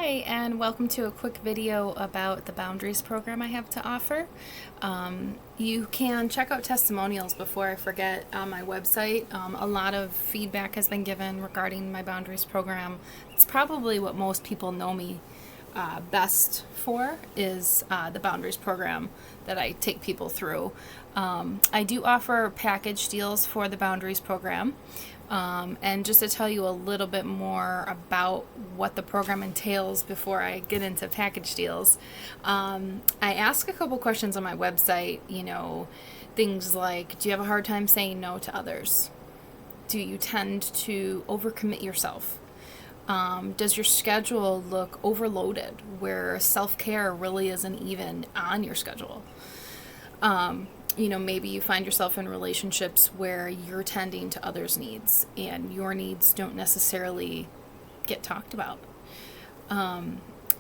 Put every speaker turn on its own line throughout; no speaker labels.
Hi, and welcome to a quick video about the Boundaries program I have to offer. You can check out testimonials before I forget on my website. A lot of feedback has been given regarding my Boundaries program. It's probably what most people know me best for is the Boundaries program that I take people through. I do offer package deals for the Boundaries program. And just to tell you a little bit more about what the program entails before I get into package deals, I ask a couple questions on my website, things like, do you have a hard time saying no to others? Do you tend to overcommit yourself? Does your schedule look overloaded where self-care really isn't even on your schedule? Maybe you find yourself in relationships where you're tending to others' needs and your needs don't necessarily get talked about.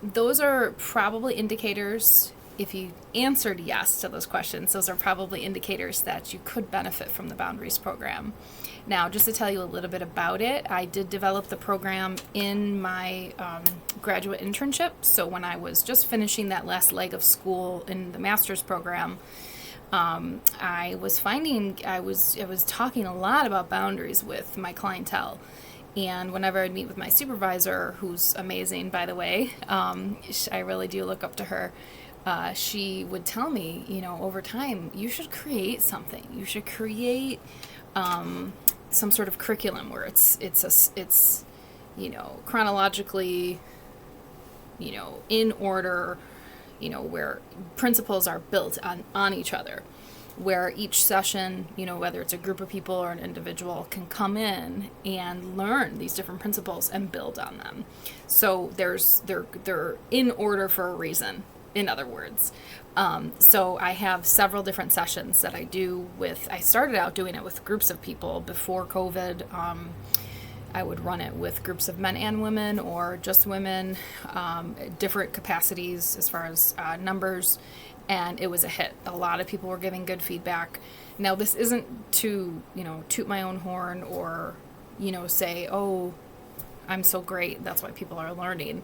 Those are probably indicators, if you answered yes to those questions, those are probably indicators that you could benefit from the Boundaries program. Now, just to tell you a little bit about it, I did develop the program in my graduate internship. So when I was just finishing that last leg of school in the master's program, I was finding I was talking a lot about boundaries with my clientele. And whenever I'd meet with my supervisor, who's amazing, by the way, I really do look up to her, she would tell me, over time, you should create something. You should create some sort of curriculum where it's chronologically, in order, where principles are built on each other, where each session, whether it's a group of people or an individual, can come in and learn these different principles and build on them. So they're in order for a reason, in other words. So I have several different sessions that I do I started out doing it with groups of people before COVID. I would run it with groups of men and women or just women, different capacities as far as numbers, and it was a hit. A lot of people were giving good feedback. Now, this isn't to, toot my own horn or, say, oh, I'm so great, that's why people are learning.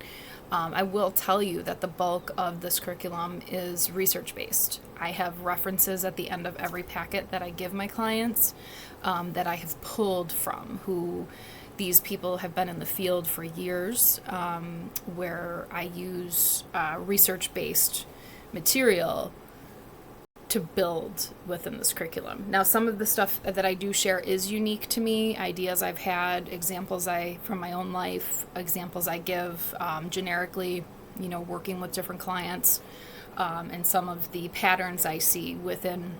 I will tell you that the bulk of this curriculum is research-based. I have references at the end of every packet that I give my clients that I have pulled from, who these people have been in the field for years, where I use research-based material to build within this curriculum. Now, some of the stuff that I do share is unique to me, ideas I've had, examples from my own life, examples I give generically, working with different clients, and some of the patterns I see within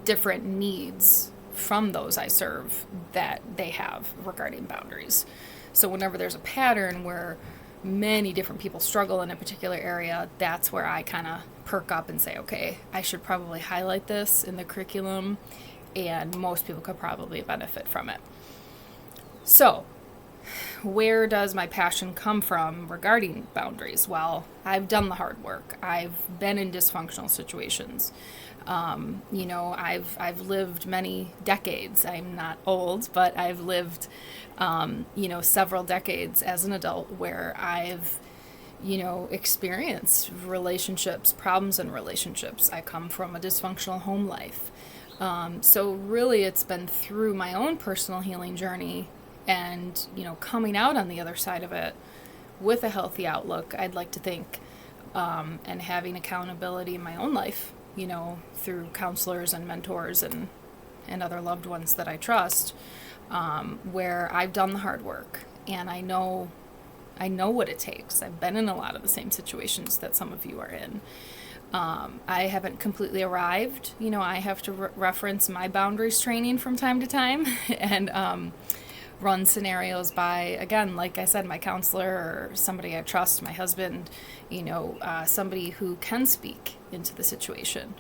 different needs from those I serve that they have regarding boundaries. So whenever there's a pattern where many different people struggle in a particular area, that's where I kind of perk up and say, okay, I should probably highlight this in the curriculum, and most people could probably benefit from it. So, where does my passion come from regarding boundaries? Well, I've done the hard work. I've been in dysfunctional situations. I've lived many decades. I'm not old, but I've lived, several decades as an adult where I've, experienced relationships, problems in relationships. I come from a dysfunctional home life. So really it's been through my own personal healing journey and, coming out on the other side of it with a healthy outlook, I'd like to think, and having accountability in my own life, through counselors and mentors and other loved ones that I trust, where I've done the hard work and I know what it takes. I've been in a lot of the same situations that some of you are in. I haven't completely arrived. I have to reference my boundaries training from time to time and run scenarios by, again, like I said, my counselor or somebody I trust, my husband, somebody who can speak into the situation.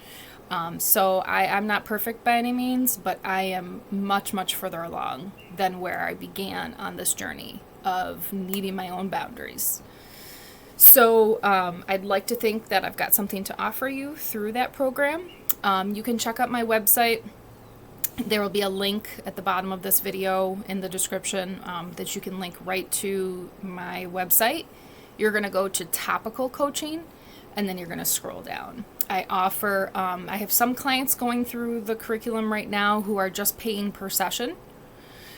So I'm not perfect by any means, but I am much, much further along than where I began on this journey of needing my own boundaries. So I'd like to think that I've got something to offer you through that program. You can check out my website. There will be a link at the bottom of this video in the description that you can link right to my website. You're going to go to topical coaching, and then you're going to scroll down. I offer, I have some clients going through the curriculum right now who are just paying per session.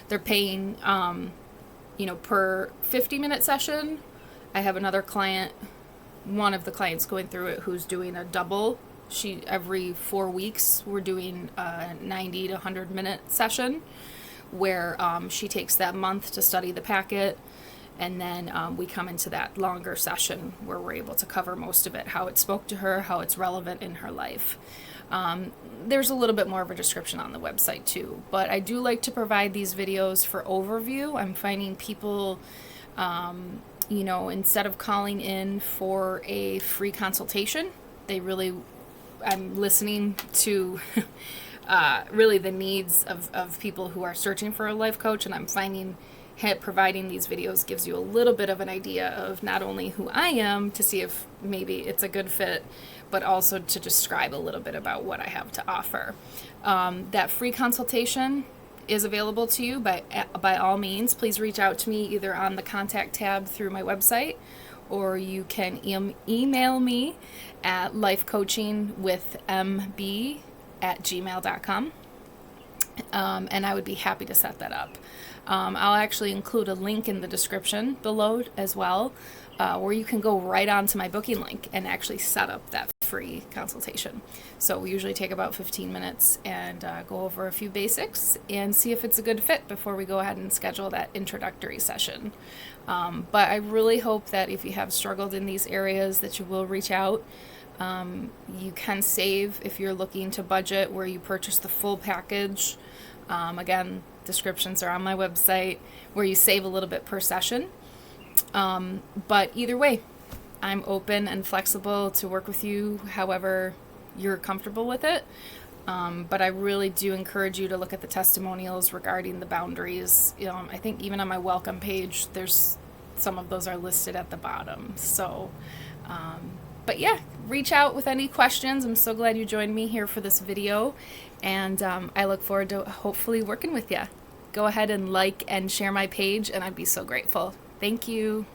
They're paying, per 50-minute session. I have another client, one of the clients going through it, who's doing a double. Every 4 weeks, we're doing a 90 to 100-minute session where she takes that month to study the packet, and then we come into that longer session where we're able to cover most of it, how it spoke to her, how it's relevant in her life. There's a little bit more of a description on the website too, but I do like to provide these videos for overview. I'm finding people, instead of calling in for a free consultation, I'm listening to really the needs of people who are searching for a life coach, and I'm finding providing these videos gives you a little bit of an idea of not only who I am to see if maybe it's a good fit, but also to describe a little bit about what I have to offer. That free consultation is available to you by all means. Please reach out to me either on the contact tab through my website, or you can email me at lifecoachingwithmb@gmail.com, and I would be happy to set that up. I'll actually include a link in the description below as well, where you can go right onto my booking link and actually set up that free consultation. So we usually take about 15 minutes and go over a few basics and see if it's a good fit before we go ahead and schedule that introductory session. But I really hope that if you have struggled in these areas that you will reach out. You can save if you're looking to budget where you purchase the full package. Again, descriptions are on my website, where you save a little bit per session. But either way, I'm open and flexible to work with you however you're comfortable with it. But I really do encourage you to look at the testimonials regarding the boundaries. I think even on my welcome page, there's some of those are listed at the bottom. So, but yeah, reach out with any questions. I'm so glad you joined me here for this video, and I look forward to hopefully working with you. Go ahead and like and share my page, and I'd be so grateful. Thank you.